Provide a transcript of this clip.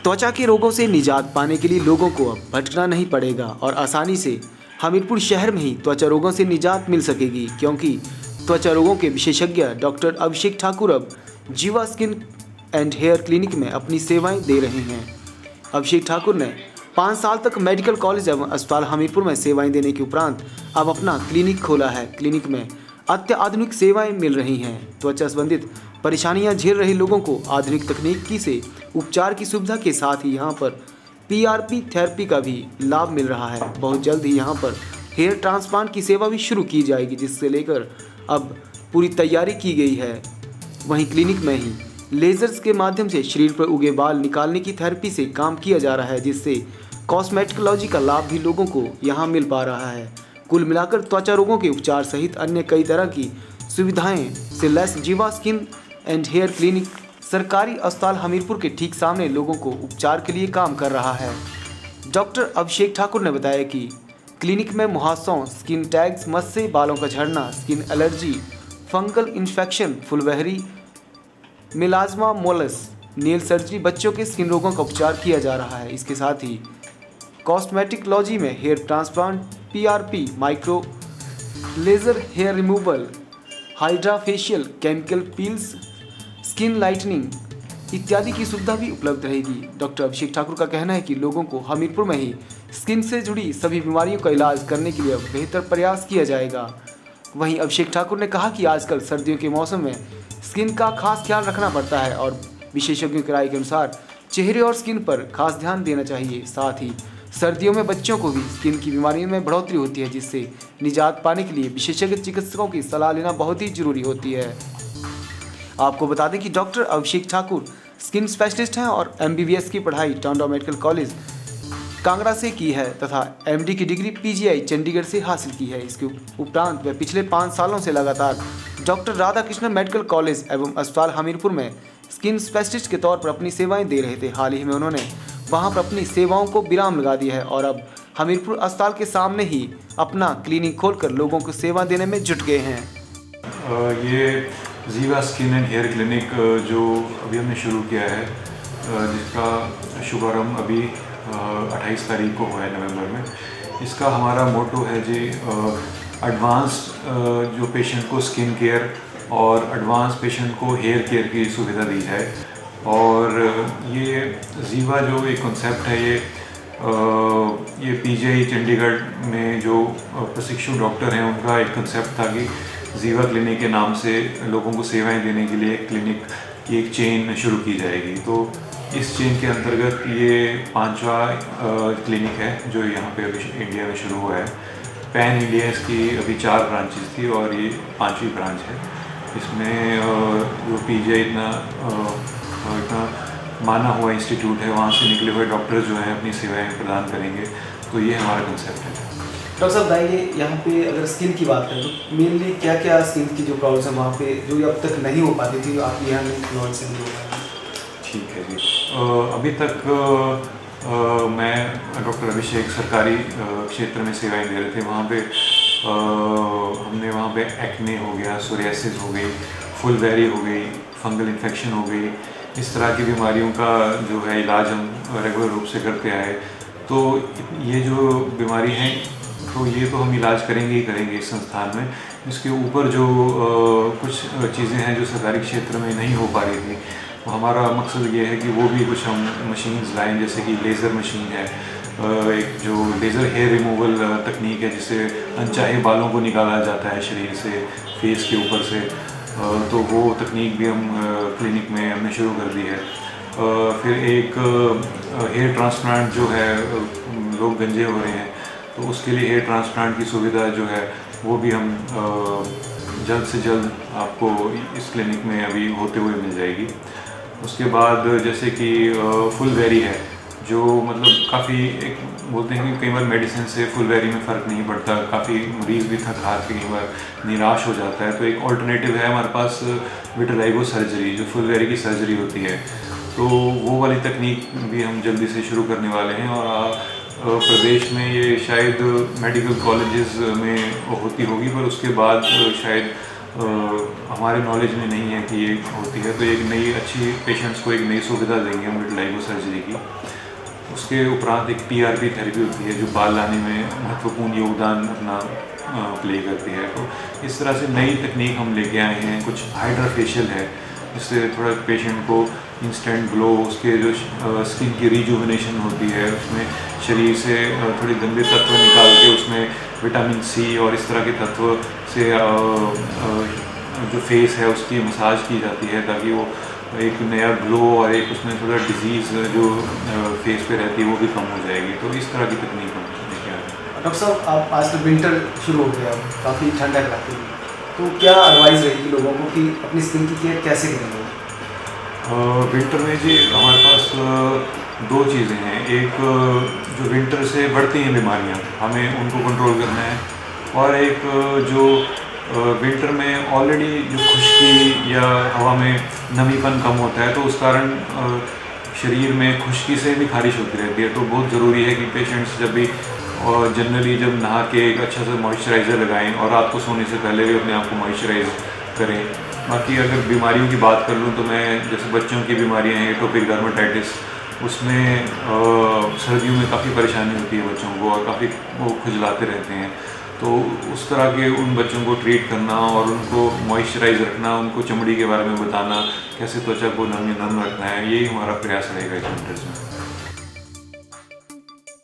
त्वचा के रोगों से निजात पाने के लिए लोगों को अब भटकना नहीं पड़ेगा और आसानी से हमीरपुर शहर में ही त्वचा रोगों से निजात मिल सकेगी, क्योंकि त्वचा रोगों के विशेषज्ञ डॉक्टर अभिषेक ठाकुर अब जीवा स्किन एंड हेयर क्लिनिक में अपनी सेवाएं दे रहे हैं। अभिषेक ठाकुर ने 5 साल तक मेडिकल कॉलेज एवं अस्पताल हमीरपुर में सेवाएं देने के उपरांत अब अपना क्लिनिक खोला है। क्लिनिक में अत्याधुनिक सेवाएं मिल रही हैं। त्वचा संबंधित परेशानियां झेल रहे लोगों को आधुनिक तकनीकी से उपचार की सुविधा के साथ ही यहां पर पीआरपी थेरेपी का भी लाभ मिल रहा है। बहुत जल्द ही यहां पर हेयर ट्रांसप्लांट की सेवा भी शुरू की जाएगी, जिससे लेकर अब पूरी तैयारी की गई है। वहीं क्लिनिक में ही लेजर्स के माध्यम से शरीर पर उगे बाल निकालने की थेरेपी से काम किया जा रहा है, जिससे कॉस्मेटिकोलॉजी का लाभ भी लोगों को यहां मिल पा रहा है। कुल मिलाकर त्वचा रोगों के उपचार सहित अन्य कई तरह की सुविधाएं से लैस जीवा स्किन एंड हेयर क्लिनिक सरकारी अस्पताल हमीरपुर के ठीक सामने लोगों को उपचार के लिए काम कर रहा है। डॉक्टर अभिषेक ठाकुर ने बताया कि क्लिनिक में मुहासों, स्किन टैग्स, मस्से, बालों का झड़ना, स्किन एलर्जी, फंगल इन्फेक्शन, फुलबहरी, मिलाज्मा, मोलस, नेल सर्जरी, बच्चों के स्किन रोगों का उपचार किया जा रहा है। इसके साथ ही कॉस्मेटिकोलॉजी में hair transplant, PRP, micro laser hair removal, hydra facial, chemical peels, skin lightening इत्यादि की सुविधा भी उपलब्ध रहेगी। डॉक्टर अभिषेक ठाकुर का कहना है कि लोगों को हमीरपुर में ही स्किन से जुड़ी सभी बीमारियों का इलाज करने के लिए बेहतर प्रयास किया जाएगा। वहीं अभिषेक ठाकुर ने कहा कि आजकल सर्दियों के मौसम में स्किन का खास ख्याल रखना पड़ता है और विशेषज्ञों की राय के अनुसार चेहरे और स्किन पर खास ध्यान देना चाहिए। साथ ही सर्दियों में बच्चों को भी स्किन की बीमारियों में बढ़ोतरी होती है, जिससे निजात पाने के लिए विशेषज्ञ चिकित्सकों की सलाह लेना बहुत ही जरूरी होती है। आपको बता दें कि डॉक्टर अभिषेक ठाकुर स्किन स्पेशलिस्ट हैं और एमबीबीएस की पढ़ाई टाउन मेडिकल कॉलेज कांगड़ा से की है तथा एमडी की डिग्री पीजीआई चंडीगढ़ से हासिल की है। इसके उपरांत वे पिछले 5 सालों से लगातार डॉक्टर राधाकृष्ण मेडिकल कॉलेज एवं अस्पताल हमीरपुर में स्किन स्पेशलिस्ट के तौर पर अपनी सेवाएं दे रहे थे। हाल ही में उन्होंने वहां पर अपनी सेवाओं को विराम लगा दिया है और अब हमीरपुर अस्पताल के सामने ही अपना क्लिनिक खोलकर लोगों को सेवा देने में जुट गए हैं। ये जीवा स्किन एंड हेयर क्लिनिक जो अभी हमने शुरू किया है, जिसका शुभारंभ अभी 28 तारीख को हुआ है नवंबर में। इसका हमारा मोटो है जी एडवांस्ड जो पेशेंट को स्किन केयर और एडवांस पेशेंट को हेयर केयर की सुविधा दी जाए। और ये जीवा जो एक कॉन्सेप्ट है, ये पीजीआई चंडीगढ़ में जो प्रशिक्षु डॉक्टर हैं उनका एक कॉन्सेप्ट था कि जीवा क्लिनिक के नाम से लोगों को सेवाएं देने के लिए क्लिनिक की एक चेन शुरू की जाएगी। तो इस चेन के अंतर्गत ये 5वां क्लिनिक है जो यहाँ पे अभी इंडिया में शुरू हुआ है। पैन इंडिया इसकी अभी 4 ब्रांचेस थी और ये 5वीं ब्रांच है। इसमें जो पीजीआई इतना माना हुआ इंस्टीट्यूट है, वहाँ से निकले हुए डॉक्टर जो हैं अपनी सेवाएं प्रदान करेंगे। तो ये हमारा कंसेप्ट है। डॉक्टर साहब बताइए, यहाँ पे अगर स्किन की बात करें तो मेनली क्या क्या स्किन की जो प्रॉब्लम्स है वहाँ पे जो अब तक नहीं हो पाती थी, आप यहाँ नॉन से नहीं हो पाए? ठीक है जी। अभी तक मैं डॉक्टर अभिषेक सरकारी क्षेत्र में सेवाएं दे रहे थे। वहाँ पे हमने वहाँ पे एक्ने हो गया, सोरियासिस हो गई, फुलबेरी हो गई, फंगल इन्फेक्शन हो गई, इस तरह की बीमारियों का जो है इलाज हम रेगुलर रूप से करते आए। तो ये जो बीमारी है तो ये तो हम इलाज करेंगे ही करेंगे इस संस्थान में। इसके ऊपर जो कुछ चीज़ें हैं जो सरकारी क्षेत्र में नहीं हो पा रही थी, तो हमारा मकसद ये है कि वो भी कुछ हम मशीन्स लाएँ, जैसे कि लेज़र मशीन है, एक जो लेज़र हेयर रिमूवल तकनीक है जिससे अनचाहे बालों को निकाला जाता है शरीर से, फेस के ऊपर से। तो वो तकनीक भी हम क्लिनिक में हमने शुरू कर दी है। फिर एक हेयर ट्रांसप्लांट जो है, लोग गंजे हो रहे हैं तो उसके लिए हेयर ट्रांसप्लांट की सुविधा जो है वो भी हम जल्द से जल्द आपको इस क्लिनिक में अभी होते हुए मिल जाएगी। उसके बाद जैसे कि फुलबेरी है, जो मतलब काफ़ी एक बोलते हैं कि कई बार मेडिसिन से फुलबेरी में फ़र्क नहीं पड़ता, काफ़ी मरीज़ भी थक हार के कई बार निराश हो जाता है। तो एक ऑल्टरनेटिव है हमारे पास विटिलिगो सर्जरी, जो फुलबेरी की सर्जरी होती है। तो वो वाली तकनीक भी हम जल्दी से शुरू करने वाले हैं और प्रदेश में ये शायद मेडिकल कॉलेजेस में होती होगी, पर उसके बाद शायद हमारे नॉलेज में नहीं है कि ये होती है। तो एक नई अच्छी पेशेंट्स को एक नई सुविधा देंगे हम विटिलिगो सर्जरी की। उसके उपरांत एक PRP थेरेपी होती है जो बाल लाने में महत्वपूर्ण योगदान अपना प्ले करती है। तो इस तरह से नई तकनीक हम लेके आए हैं। कुछ हाइड्रा फेशियल है जिससे थोड़ा पेशेंट को इंस्टेंट ग्लो, उसके जो स्किन की रिजुविनेशन होती है, उसमें शरीर से थोड़े गंदे तत्व निकाल के उसमें विटामिन C और इस तरह के तत्व से जो फेस है उसकी मसाज की जाती है ताकि वो एक नया ग्लो और एक उसमें थोड़ा डिजीज़ जो फेस पे रहती है वो भी कम हो जाएगी। तो इस तरह की तकनीक हम लेके आ रहे हैं। डॉक्टर साहब, आप आज तो विंटर शुरू हो गया, काफ़ी ठंडक रहती है, तो क्या एडवाइस रहेगी लोगों को कि अपनी स्किन की केयर कैसे करेंगे? विंटर में जी हमारे पास दो चीज़ें हैं। एक जो विंटर से बढ़ती हैं बीमारियां, हमें उनको कंट्रोल करना है, और एक जो विंटर में ऑलरेडी जो खुश्की या हवा में नमीपन कम होता है तो उस कारण शरीर में खुश्की से भी खारिश होती रहती है। तो बहुत ज़रूरी है कि पेशेंट्स जब भी और जनरली जब नहा के एक अच्छा सा मॉइस्चराइज़र लगाएं और रात को सोने से पहले भी अपने आप को मॉइस्चराइज करें। बाकी अगर बीमारियों की बात कर लूँ तो मैं जैसे बच्चों की बीमारियाँ हैं, एटोपिक डर्मेटाइटिस, उसमें सर्दियों में काफ़ी परेशानी होती है बच्चों को और काफ़ी वो खुजलाते रहते हैं। तो उस तरह के उन बच्चों को ट्रीट करना और उनको मॉइस्चराइज रखना, उनको चमड़ी के बारे में बताना, कैसे त्वचा को नम रखना है, यही हमारा प्रयास रहेगा इस विंटर्स में।